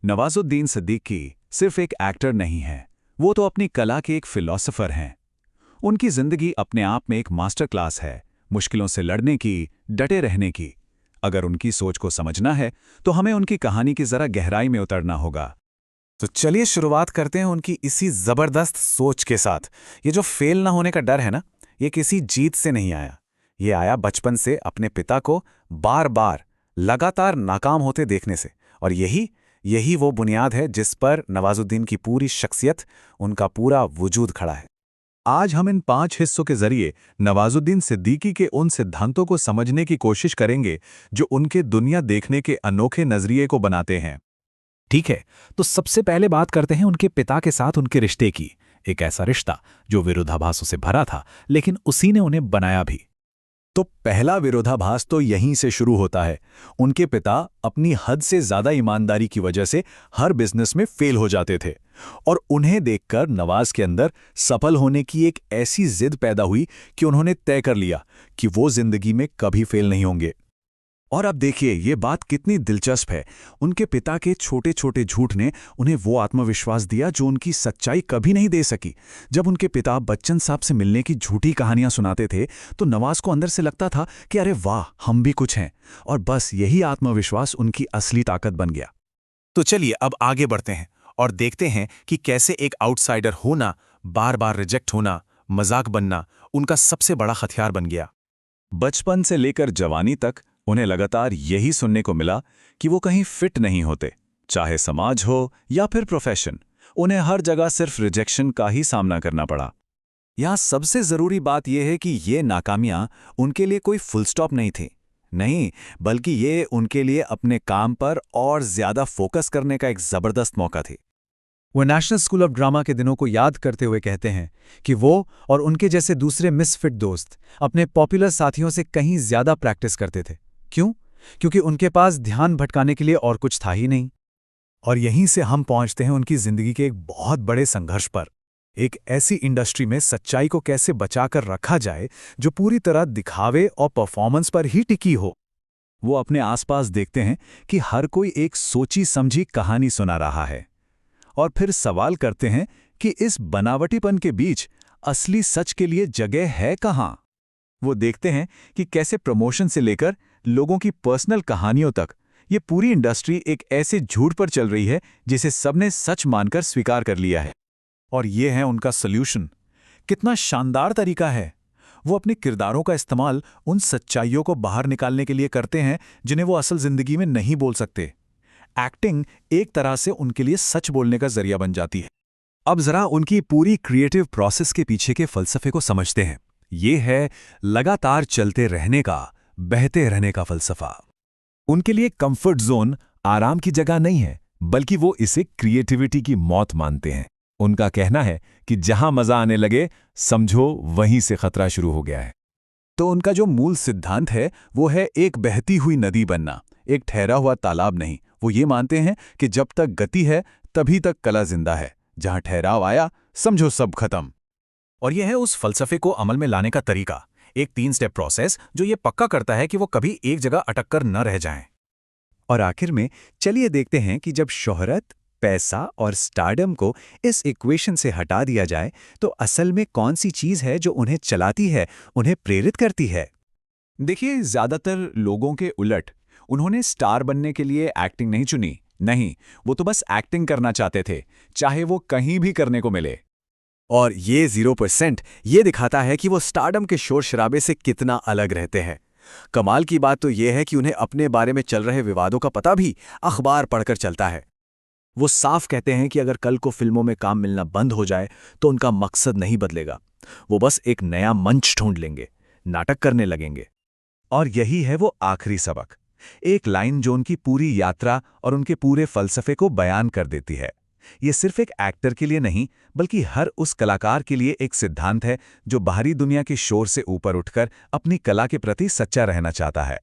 नवाजुद्दीन सिद्दीकी सिर्फ एक एक्टर नहीं है, वो तो अपनी कला के एक फिलॉसफर हैं। उनकी जिंदगी अपने आप में एक मास्टर क्लास है, मुश्किलों से लड़ने की, डटे रहने की। अगर उनकी सोच को समझना है तो हमें उनकी कहानी की जरा गहराई में उतरना होगा। तो चलिए शुरुआत करते हैं उनकी इसी जबरदस्त सोच के साथ। ये जो फेल ना होने का डर है ना, ये किसी जीत से नहीं आया। ये आया बचपन से अपने पिता को बार बार लगातार नाकाम होते देखने से। और यही यही वो बुनियाद है जिस पर नवाजुद्दीन की पूरी शख्सियत, उनका पूरा वजूद खड़ा है। आज हम इन 5 हिस्सों के जरिए नवाजुद्दीन सिद्दीकी के उन सिद्धांतों को समझने की कोशिश करेंगे जो उनके दुनिया देखने के अनोखे नजरिए को बनाते हैं। ठीक है, तो सबसे पहले बात करते हैं उनके पिता के साथ उनके रिश्ते की। एक ऐसा रिश्ता जो विरोधाभासों से भरा था, लेकिन उसी ने उन्हें बनाया भी। तो पहला विरोधाभास तो यहीं से शुरू होता है। उनके पिता अपनी हद से ज्यादा ईमानदारी की वजह से हर बिजनेस में फेल हो जाते थे, और उन्हें देखकर नवाज के अंदर सफल होने की एक ऐसी जिद पैदा हुई कि उन्होंने तय कर लिया कि वो जिंदगी में कभी फेल नहीं होंगे। और अब देखिए ये बात कितनी दिलचस्प है। उनके पिता के छोटे छोटे झूठ ने उन्हें वो आत्मविश्वास दिया जो उनकी सच्चाई कभी नहीं दे सकी। जब उनके पिता बच्चन साहब से मिलने की झूठी कहानियां सुनाते थे तो नवाज को अंदर से लगता था कि अरे वाह, हम भी कुछ हैं। और बस यही आत्मविश्वास उनकी असली ताकत बन गया। तो चलिए अब आगे बढ़ते हैं और देखते हैं कि कैसे एक आउटसाइडर होना, बार बार रिजेक्ट होना, मजाक बनना उनका सबसे बड़ा हथियार बन गया। बचपन से लेकर जवानी तक उन्हें लगातार यही सुनने को मिला कि वो कहीं फिट नहीं होते, चाहे समाज हो या फिर प्रोफेशन। उन्हें हर जगह सिर्फ रिजेक्शन का ही सामना करना पड़ा। यहाँ सबसे जरूरी बात यह है कि ये नाकामियां उनके लिए कोई फुल स्टॉप नहीं थी, नहीं, बल्कि ये उनके लिए अपने काम पर और ज्यादा फोकस करने का एक जबरदस्त मौका थी। वो नेशनल स्कूल ऑफ ड्रामा के दिनों को याद करते हुए कहते हैं कि वो और उनके जैसे दूसरे मिसफिट दोस्त अपने पॉपुलर साथियों से कहीं ज्यादा प्रैक्टिस करते थे। क्यों? क्योंकि उनके पास ध्यान भटकाने के लिए और कुछ था ही नहीं। और यहीं से हम पहुंचते हैं उनकी जिंदगी के एक बहुत बड़े संघर्ष पर। एक ऐसी इंडस्ट्री में सच्चाई को कैसे बचाकर रखा जाए जो पूरी तरह दिखावे और परफॉर्मेंस पर ही टिकी हो। वो अपने आसपास देखते हैं कि हर कोई एक सोची समझी कहानी सुना रहा है, और फिर सवाल करते हैं कि इस बनावटीपन के बीच असली सच के लिए जगह है कहां। वो देखते हैं कि कैसे प्रमोशन से लेकर लोगों की पर्सनल कहानियों तक ये पूरी इंडस्ट्री एक ऐसे झूठ पर चल रही है जिसे सबने सच मानकर स्वीकार कर लिया है। और ये है उनका सॉल्यूशन। कितना शानदार तरीका है। वो अपने किरदारों का इस्तेमाल उन सच्चाइयों को बाहर निकालने के लिए करते हैं जिन्हें वो असल जिंदगी में नहीं बोल सकते। एक्टिंग एक तरह से उनके लिए सच बोलने का जरिया बन जाती है। अब जरा उनकी पूरी क्रिएटिव प्रोसेस के पीछे के फलसफे को समझते हैं। ये है लगातार चलते रहने का, बहते रहने का फलसफा। उनके लिए कंफर्ट जोन आराम की जगह नहीं है, बल्कि वो इसे क्रिएटिविटी की मौत मानते हैं। उनका कहना है कि जहां मजा आने लगे, समझो वहीं से खतरा शुरू हो गया है। तो उनका जो मूल सिद्धांत है वो है एक बहती हुई नदी बनना, एक ठहरा हुआ तालाब नहीं। वो ये मानते हैं कि जब तक गति है तभी तक कला जिंदा है, जहां ठहराव आया समझो सब खत्म। और यह है उस फलसफे को अमल में लाने का तरीका, एक 3 स्टेप प्रोसेस जो ये पक्का करता है कि वो कभी एक जगह अटक कर न रह जाएं। और आखिर में चलिए देखते हैं कि जब शोहरत, पैसा और स्टारडम को इस इक्वेशन से हटा दिया जाए तो असल में कौन सी चीज है जो उन्हें चलाती है, उन्हें प्रेरित करती है। देखिए, ज्यादातर लोगों के उलट उन्होंने स्टार बनने के लिए एक्टिंग नहीं चुनी। नहीं, वो तो बस एक्टिंग करना चाहते थे, चाहे वो कहीं भी करने को मिले। और ये 0% ये दिखाता है कि वो स्टारडम के शोर शराबे से कितना अलग रहते हैं। कमाल की बात तो ये है कि उन्हें अपने बारे में चल रहे विवादों का पता भी अखबार पढ़कर चलता है। वो साफ कहते हैं कि अगर कल को फिल्मों में काम मिलना बंद हो जाए तो उनका मकसद नहीं बदलेगा। वो बस एक नया मंच ढूंढ लेंगे, नाटक करने लगेंगे। और यही है वो आखिरी सबक, एक लाइन जो उनकी पूरी यात्रा और उनके पूरे फलसफे को बयान कर देती है। ये सिर्फ एक एक्टर के लिए नहीं, बल्कि हर उस कलाकार के लिए एक सिद्धांत है जो बाहरी दुनिया के शोर से ऊपर उठकर अपनी कला के प्रति सच्चा रहना चाहता है।